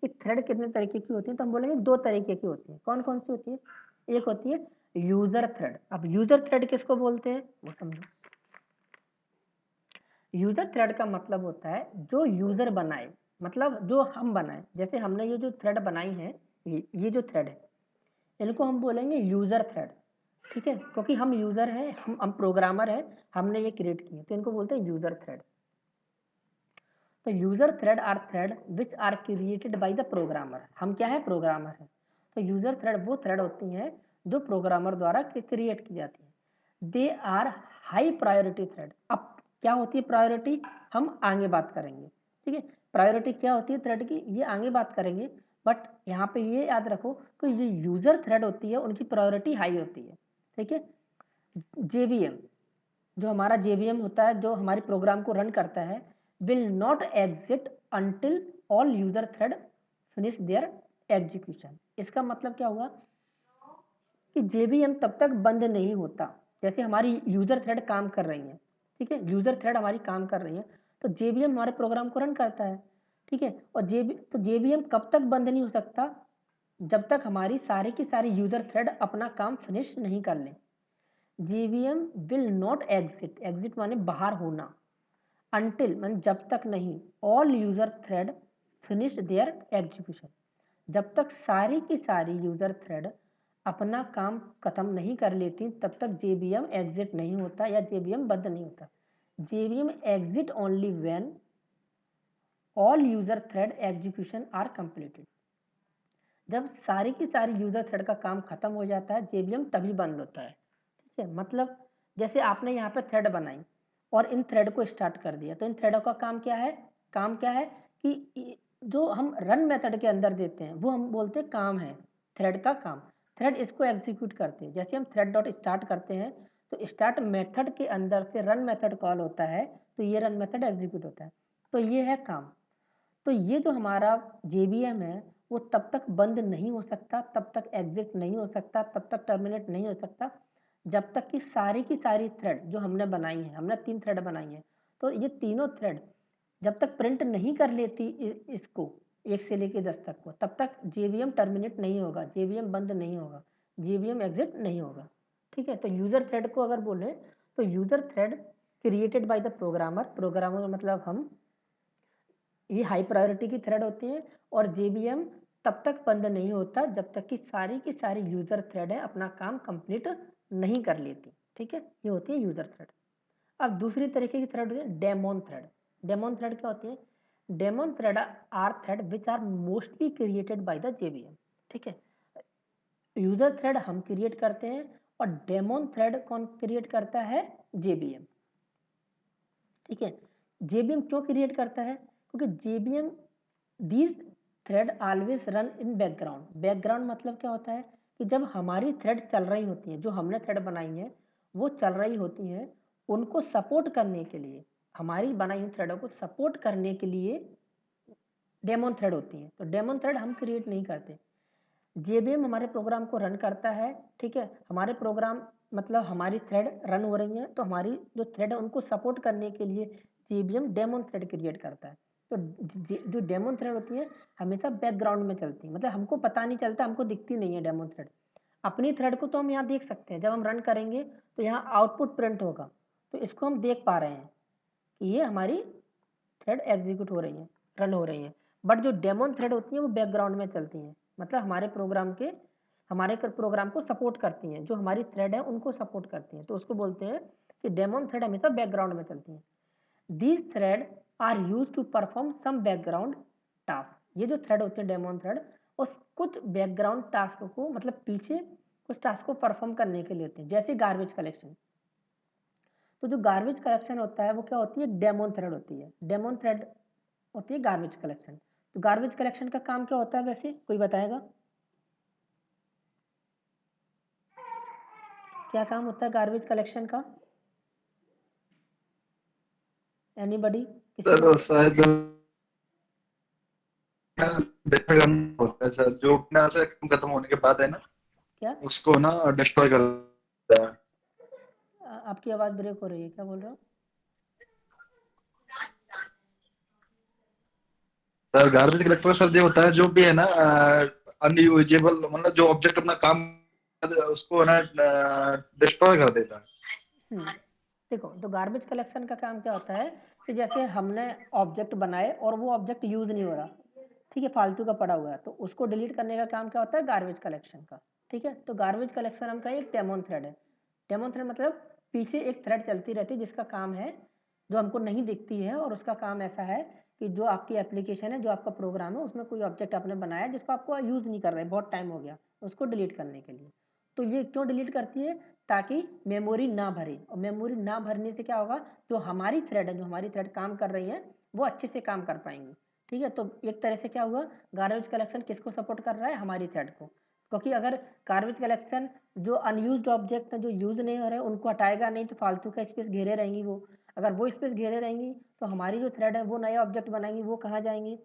कि थ्रेड कितने तरीके की होती है, तो हम बोलेंगे 2 तरीके की होती है। कौन कौन सी होती है? एक होती है यूजर थ्रेड। अब यूजर थ्रेड किसको बोलते हैं वो समझो। यूजर थ्रेड का मतलब होता है जो यूजर बनाए, मतलब जो हम बनाए। जैसे हमने ये जो थ्रेड बनाई है, ये जो थ्रेड है, इनको हम बोलेंगे यूजर थ्रेड। ठीक है, क्योंकि हम यूजर हैं, हम प्रोग्रामर हैं, हमने ये क्रिएट किए, तो इनको बोलते हैं यूजर थ्रेड। तो user thread are thread which are created by the programmer. हम क्या है? प्रोग्रामर है। तो यूजर थ्रेड वो थ्रेड होती हैं जो प्रोग्रामर द्वारा क्रिएट की जाती है। They are high priority thread. अब क्या होती है प्रायोरिटी, हम आगे बात करेंगे। ठीक है, प्रायोरिटी क्या होती है थ्रेड की, ये आगे बात करेंगे। बट यहाँ पे ये याद रखो कि जो यूजर थ्रेड होती है उनकी प्रायोरिटी हाई होती है। ठीक है, जेवीएम, जो हमारा जेवीएम होता है, जो हमारे प्रोग्राम को रन करता है, will not exit until all user thread finish their execution. इसका मतलब क्या हुआ कि जेवीएम तब तक बंद नहीं होता, जैसे हमारी यूजर थ्रेड काम कर रही है। ठीक है, यूजर थ्रेड हमारी काम कर रही है, तो जेवीएम हमारे प्रोग्राम को रन करता है। ठीक है, और जेवीएम कब तक बंद नहीं हो सकता? जब तक हमारी सारी की सारी यूजर थ्रेड अपना काम फिनिश नहीं कर ले। JVM will not exit, exit माने बाहर होना, अनटिल मान जब तक नहीं, all user thread finish their execution, जब तक सारी की सारी यूजर थ्रेड अपना काम खत्म नहीं कर लेती तब तक जेवीएम एग्जिट नहीं होता या जेवीएम बंद नहीं होता। JVM exit only when all user thread execution are completed. जब सारी की सारी यूजर थ्रेड का काम खत्म हो जाता है जेवीएम तभी बंद होता है। ठीक है, मतलब जैसे आपने यहाँ पे थ्रेड बनाई और इन थ्रेड को स्टार्ट कर दिया, तो इन थ्रेडों का काम क्या है? काम क्या है कि जो हम रन मेथड के अंदर देते हैं वो हम बोलते हैं काम है, थ्रेड का काम। थ्रेड इसको एग्जीक्यूट करते हैं। जैसे हम थ्रेड डॉट स्टार्ट करते हैं तो स्टार्ट मेथड के अंदर से रन मेथड कॉल होता है, तो ये रन मेथड एग्जीक्यूट होता है, तो ये है काम। तो ये जो हमारा जेवीएम है वो तब तक बंद नहीं हो सकता, तब तक एग्जिट नहीं हो सकता, तब तक टर्मिनेट नहीं हो सकता, जब तक कि सारी की सारी थ्रेड जो हमने बनाई है, हमने 3 थ्रेड बनाई है, तो ये तीनों थ्रेड जब तक प्रिंट नहीं कर लेती इसको 1 से लेकर 10 तक को, तब तक जेवीएम टर्मिनेट नहीं होगा, जेवीएम बंद नहीं होगा, जेवीएम एग्जिट नहीं होगा। ठीक है, तो यूजर थ्रेड को अगर बोले तो user thread created by the programmer, programmer मतलब हम, ये हाई प्रायोरिटी की थ्रेड होती है, और जेवीएम तब तक बंद नहीं होता जब तक कि सारी की सारी यूजर थ्रेड है अपना काम कंप्लीट नहीं कर लेती। ठीक है, ये होती है यूजर थ्रेड। अब दूसरी तरीके की थ्रेड होती है डेमोन थ्रेड। डेमोन थ्रेड क्या होती है? Daemon thread are thread which are mostly created by the JVM. ठीक है, यूजर थ्रेड हम क्रिएट करते हैं और डेमोन थ्रेड कौन क्रिएट करता है? जेवीएम। ठीक है, जेवीएम क्यों क्रिएट करता है? क्योंकि JVM these thread always run in background. Background मतलब क्या होता है कि जब हमारी थ्रेड चल रही होती है, जो हमने थ्रेड बनाई है वो चल रही होती हैं, उनको सपोर्ट करने के लिए, हमारी बनाई हुई थ्रेडों को सपोर्ट करने के लिए डेमोन थ्रेड होती है। तो डेमोन थ्रेड हम क्रिएट नहीं करते, जेवीएम हमारे प्रोग्राम को रन करता है। ठीक है, हमारे प्रोग्राम मतलब हमारी थ्रेड रन हो रही है, तो हमारी जो थ्रेड है उनको सपोर्ट करने के लिए जेवीएम डेमोन थ्रेड क्रिएट करता है। तो जो डेमोन थ्रेड होती है हमेशा बैकग्राउंड में चलती है, मतलब हमको पता नहीं चलता, हमको दिखती नहीं है डेमोन थ्रेड। अपनी थ्रेड को तो हम यहाँ देख सकते हैं, जब हम रन करेंगे तो यहाँ आउटपुट प्रिंट होगा, तो इसको हम देख पा रहे हैं कि ये हमारी थ्रेड एग्जीक्यूट हो रही है, रन हो रही है। बट जो डेमोन थ्रेड होती है वो बैकग्राउंड में चलती हैं, मतलब हमारे प्रोग्राम को सपोर्ट करती हैं, जो हमारी थ्रेड है उनको सपोर्ट करती हैं, तो उसको बोलते हैं कि डेमोन थ्रेड हमेशा बैकग्राउंड में चलती हैं। These thread are use to perform some background task. ये जो थ्रेड होते हैं डेमोन थ्रेड, उस कुछ बैकग्राउंड टास्क को, मतलब पीछे कुछ टास्क को परफॉर्म करने के लिए होते हैं, जैसे गार्बेज कलेक्शन। तो जो गार्बेज कलेक्शन होता है वो क्या होती है? डेमोन थ्रेड होती है। डेमोन थ्रेड होती है गार्बेज कलेक्शन। तो गार्बेज कलेक्शन का काम क्या होता है वैसे, कोई बताएगा? क्या काम होता है गार्बेज कलेक्शन का? एनीबडी? किसी को? सर शायद डिस्ट्रॉय करना होता है सर, जो अपना से खत्म होने के बाद है ना, क्या? उसको ना डिस्ट्रॉय कर देता है। आपकी आवाज ब्रेक हो रही है, क्या बोल रहे हो? सर गार्बेज कलेक्टर सर ये होता है जो भी है ना अनयूजेबल, मतलब जो ऑब्जेक्ट अपना काम उसको है ना डिस्ट्रॉय कर देता है। हम्म, देखो तो गार्बेज कलेक्शन का काम क्या होता है कि जैसे हमने ऑब्जेक्ट बनाए और वो ऑब्जेक्ट यूज नहीं हो रहा, ठीक है, फालतू का पड़ा हुआ है, तो उसको डिलीट करने का काम क्या होता है, गार्बेज कलेक्शन का। ठीक है, तो गार्बेज कलेक्शन हम कहें एक डेमोन थ्रेड है। डेमोन थ्रेड मतलब पीछे एक थ्रेड चलती रहती है जिसका काम है, जो हमको नहीं दिखती है, और उसका काम ऐसा है कि जो आपकी एप्लीकेशन है, जो आपका प्रोग्राम है, उसमें कोई ऑब्जेक्ट आपने बनाया जिसको आपको यूज़ नहीं कर रहे, बहुत टाइम हो गया, उसको डिलीट करने के लिए। तो ये क्यों डिलीट करती है, ताकि मेमोरी ना भरे, और मेमोरी ना भरने से क्या होगा, जो हमारी थ्रेड है, जो हमारी थ्रेड काम कर रही है, वो अच्छे से काम कर पाएंगी। ठीक है, तो एक तरह से क्या हुआ, गार्बेज कलेक्शन किसको सपोर्ट कर रहा है, हमारी थ्रेड को। क्योंकि अगर गार्बेज कलेक्शन जो अनयूज्ड ऑब्जेक्ट है, जो यूज नहीं हो रहे, उनको हटाएगा नहीं, तो फालतू का स्पेस घेरे रहेंगी वो। अगर वो स्पेस घेरे रहेंगी तो हमारी जो थ्रेड है वो नया ऑब्जेक्ट बनाएंगी, वो कहाँ जाएंगी।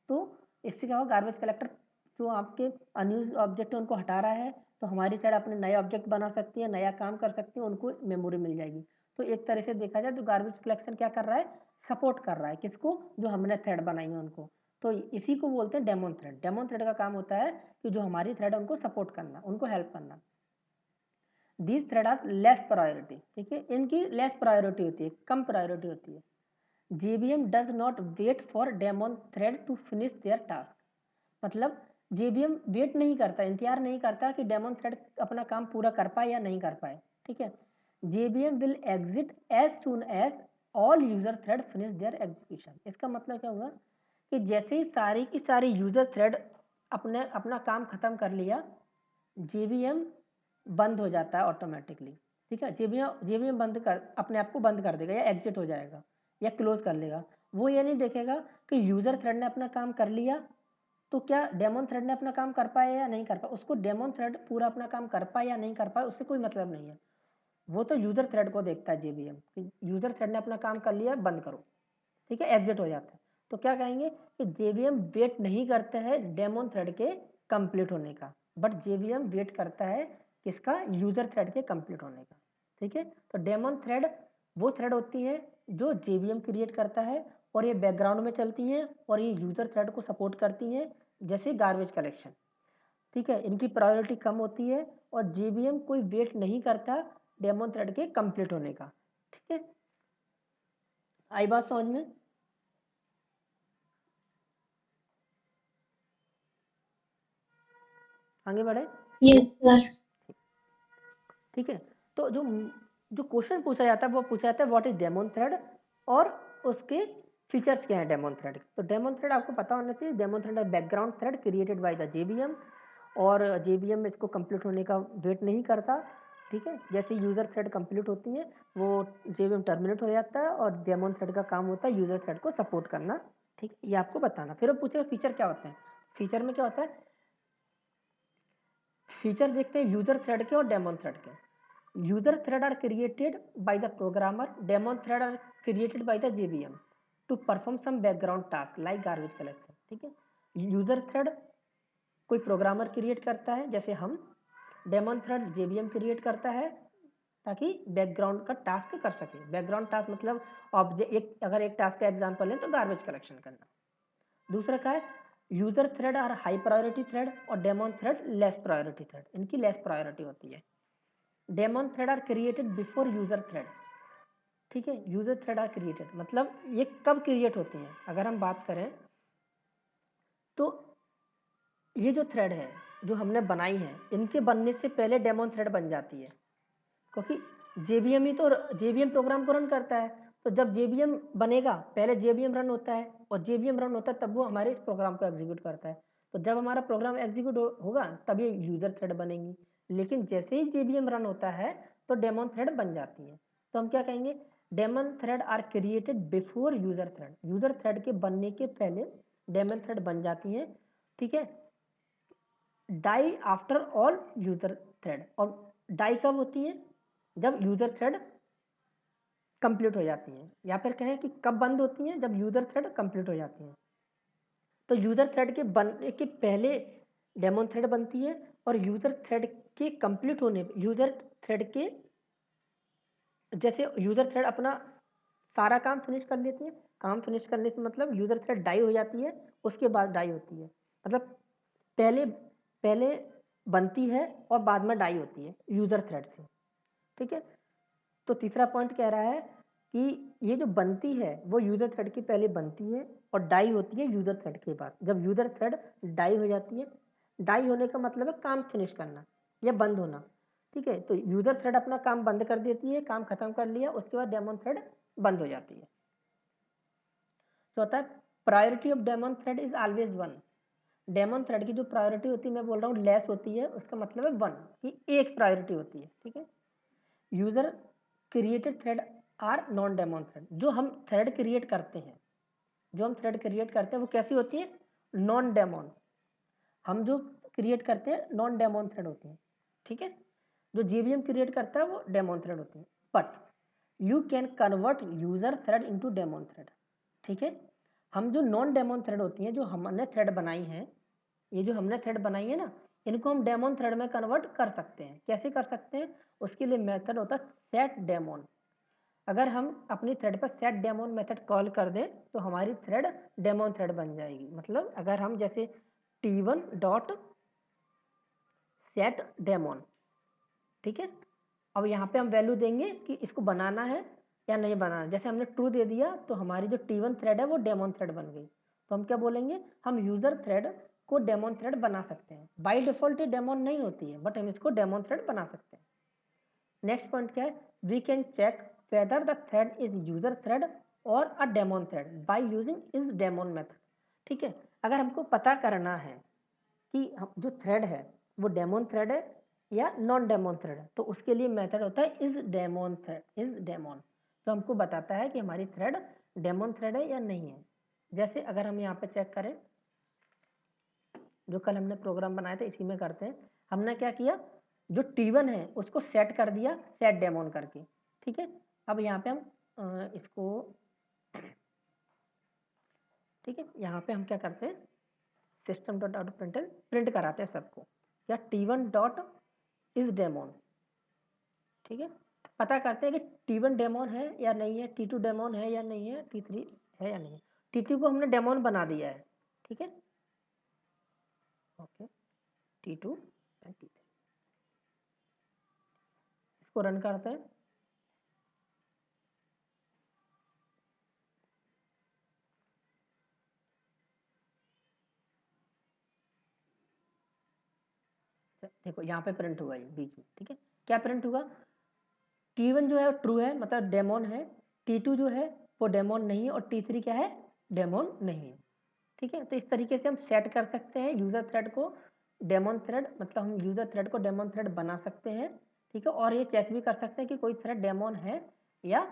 तो इससे क्या होगा, गार्बेज कलेक्टर जो आपके अनयूज ऑब्जेक्ट है उनको हटा रहा है, तो हमारी थ्रेड अपने नए ऑब्जेक्ट बना सकती है, नया काम कर सकती है, उनको मेमोरी मिल जाएगी। तो एक तरह से देखा जाए तो गार्बेज कलेक्शन क्या कर रहा है, सपोर्ट कर रहा है किसको, जो हमने थ्रेड बनाई है उनको। तो इसी को बोलते हैं डेमोन थ्रेड। डेमोन थ्रेड का काम होता है कि जो हमारी थ्रेड है उनको सपोर्ट करना, उनको हेल्प करना। These thread are less priority, ठीक है, इनकी लेस प्रायोरिटी होती है, कम प्रायोरिटी होती है। JVM does not wait for daemon thread to finish their task, मतलब JVM वेट नहीं करता, इंतजार नहीं करता कि डेमोन थ्रेड अपना काम पूरा कर पाए या नहीं कर पाए। ठीक है, JVM will exit as soon as all user thread finish their execution. इसका मतलब क्या हुआ कि जैसे ही सारी की सारी यूजर थ्रेड अपने अपना काम खत्म कर लिया, JVM बंद हो जाता है ऑटोमेटिकली। ठीक है, जेबीएम बंद कर, अपने आप को बंद कर देगा, या एग्जिट हो जाएगा, या क्लोज कर लेगा। वो ये नहीं देखेगा कि यूजर थ्रेड ने अपना काम कर लिया, तो क्या डेमोन थ्रेड ने अपना काम कर पाया या नहीं कर पाया, उसको डेमोन थ्रेड पूरा अपना काम कर पाया या नहीं कर पाया उससे कोई मतलब नहीं है। वो तो यूजर थ्रेड को देखता है जेबीएम कि यूजर थ्रेड ने अपना काम कर लिया, बंद करो। ठीक है, एग्जिट हो जाता है। तो क्या कहेंगे कि जेवीएम वेट नहीं करता है डेमोन थ्रेड के कंप्लीट होने का, बट जेवीएम वेट करता है किसका, यूजर थ्रेड के कंप्लीट होने का। ठीक है, तो डेमोन थ्रेड वो थ्रेड होती है जो जेवीएम क्रिएट करता है, और ये बैकग्राउंड में चलती हैं, और ये यूजर थ्रेड को सपोर्ट करती हैं, जैसे गार्बेज कलेक्शन। ठीक है, इनकी प्रायोरिटी कम होती है, और जेवीएम कोई वेट नहीं करता डेमोन थ्रेड के कंप्लीट होने का। ठीक है, आई बात समझ में। आगे बढ़े। Yes sir. ठीक है, तो जो जो क्वेश्चन पूछा जाता है वो पूछा जाता है व्हाट इज डेमोन थ्रेड, और उसके फीचर्स क्या है डेमोन थ्रेड। तो डेमोन थ्रेड आपको पता होना चाहिए, डेमोन थ्रेड है background thread created by the JBM, और जेबीएम इसको कंप्लीट होने का वेट नहीं करता। ठीक है, जैसे यूजर थ्रेड कंप्लीट होती है वो जेबीएम टर्मिनेट हो जाता है, और डेमोन थ्रेड का काम होता है यूजर थ्रेड को सपोर्ट करना। ठीक है, ये आपको बताना। फिर वो पूछेगा फीचर क्या होते हैं, फीचर में क्या होता है, फीचर देखते हैं यूजर थ्रेड के और डेमोन थ्रेड के। User thread are created by the programmer. Daemon thread are created by the JVM to perform some background task like garbage collection. ठीक है, यूजर थ्रेड कोई प्रोग्रामर क्रिएट करता है जैसे हम, डेमोन थ्रेड जेवीएम क्रिएट करता है ताकि बैकग्राउंड का टास्क कर सके। बैकग्राउंड टास्क मतलब ऑब्जेक्ट, एक अगर एक टास्क का एग्जांपल है तो गार्बेज कलेक्शन करना। दूसरा क्या है, यूजर थ्रेड और हाई प्रायोरिटी थ्रेड, और daemon thread less priority thread, इनकी लेस प्रायोरिटी होती है। Daemon thread are created before user thread. ठीक है, यूजर थ्रेड आर क्रिएटेड मतलब ये कब क्रिएट होते हैं, अगर हम बात करें तो ये जो थ्रेड है जो हमने बनाई है, इनके बनने से पहले डेमोन थ्रेड बन जाती है, क्योंकि जेबीएम ही तो जेबीएम प्रोग्राम को रन करता है। तो जब जेबीएम बनेगा पहले जेबीएम रन होता है, और जेबीएम रन होता है तब वो हमारे इस प्रोग्राम को एग्जीक्यूट करता है। तो जब हमारा प्रोग्राम एग्जीक्यूट होगा तब ये यूजर थ्रेड बनेगी, लेकिन जैसे ही जेबीएम रन होता है तो डेमोन थ्रेड बन जाती है। तो हम क्या कहेंगे, daemon thread are created before user thread, user thread के बनने के पहले डेमन थ्रेड बन जाती है। ठीक है, die after all user thread, और डाई कब होती है, जब यूजर थ्रेड कंप्लीट हो जाती हैं, या फिर कहें कि कब बंद होती हैं, जब यूजर थ्रेड कंप्लीट हो जाती हैं। तो यूजर थ्रेड के बनने के पहले डेमोन थ्रेड बनती है, और यूजर थ्रेड के कंप्लीट होने, यूजर थ्रेड के जैसे यूजर थ्रेड अपना सारा काम फिनिश कर लेती है, काम फिनिश करने से मतलब यूजर थ्रेड डाई हो जाती है, उसके बाद डाई होती है, मतलब पहले पहले बनती है और बाद में डाई होती है यूजर थ्रेड से, ठीक है। तो तीसरा पॉइंट कह रहा है कि ये जो बनती है वो यूजर थ्रेड की पहले बनती है और डाई होती है यूजर थ्रेड के बाद। जब यूजर थ्रेड डाई हो जाती है, डाई होने का मतलब है काम फिनिश करना या बंद होना, ठीक है। तो यूजर थ्रेड अपना काम बंद कर देती है, काम खत्म कर लिया, उसके बाद डेमन थ्रेड बंद हो जाती है। तो होता है priority of daemon thread is always one. Daemon thread की जो प्रायोरिटी होती है, मैं बोल रहा हूँ लेस होती है, उसका मतलब है वन, कि एक प्रायोरिटी होती है, ठीक है। User created thread are non daemon thread. जो हम थ्रेड क्रिएट करते हैं, जो हम थ्रेड क्रिएट करते हैं वो कैसी होती है, नॉन डेमन। हम जो क्रिएट करते हैं नॉन डेमन थ्रेड होती है, ठीक है। जो जेवीएम क्रिएट करता है वो डेमन थ्रेड होती है। But you can convert user thread into daemon thread, ठीक है। हम जो नॉन डेमन थ्रेड होती हैं, जो हमने थ्रेड बनाई है, ये जो हमने थ्रेड बनाई है ना, इनको हम डेमन थ्रेड में कन्वर्ट कर सकते हैं। कैसे कर सकते हैं, उसके लिए मेथड होता है सेट डेमन। अगर हम अपनी थ्रेड पर सेट डेमन मेथड कॉल कर दें तो हमारी थ्रेड डेमन थ्रेड बन जाएगी। मतलब अगर हम जैसे t1 डॉट सेट डेमन, ठीक है। अब यहाँ पे हम वैल्यू देंगे कि इसको बनाना है या नहीं बनाना। जैसे हमने ट्रू दे दिया तो हमारी जो t1 थ्रेड है वो डेमन थ्रेड बन गई। तो हम क्या बोलेंगे, हम यूजर थ्रेड को डेमन थ्रेड बना सकते हैं। बाय डिफॉल्ट ये डेमन नहीं होती है, बट हम इसको डेमन थ्रेड बना सकते हैं। नेक्स्ट पॉइंट क्या है, we can check whether the thread is user thread और a daemon thread by using is daemon method, ठीक है। अगर हमको पता करना है कि जो थ्रेड है वो डेमन थ्रेड है या नॉन डेमन थ्रेड है, तो उसके लिए मेथड होता है is daemon thread, is daemon. तो हमको बताता है कि हमारी थ्रेड डेमन थ्रेड है या नहीं है। जैसे अगर हम यहाँ पे चेक करें, जो कल हमने प्रोग्राम बनाया था इसी में करते हैं। हमने क्या किया, जो t1 है उसको सेट कर दिया सेट डेमोन करके, ठीक है। अब यहाँ पे हम इसको, ठीक है, यहाँ पे हम क्या करते हैं, सिस्टम डॉट आउट प्रिंट कराते हैं सबको, या t1 डॉट इज डेमोन, ठीक है। पता करते हैं कि t1 डेमोन है या नहीं है, t2 डेमोन है या नहीं है, t3 है या नहीं है। t2 को हमने डेमोन बना दिया है, ठीक है, ओके, t2 एंड t3। इसको रन करते हैं। देखो यहाँ पे प्रिंट हुआ ये बीच में, ठीक है। क्या प्रिंट हुआ, t1 जो है ट्रू है, मतलब डेमोन है। t2 जो है वो डेमोन नहीं है और t3 क्या है, डेमोन नहीं है, ठीक है। तो इस तरीके से हम सेट कर सकते हैं यूजर थ्रेड को डेमोन थ्रेड, मतलब हम यूजर थ्रेड को डेमोन थ्रेड बना सकते हैं, ठीक है। और ये चेक भी कर सकते हैं कि कोई थ्रेड डेमोन है या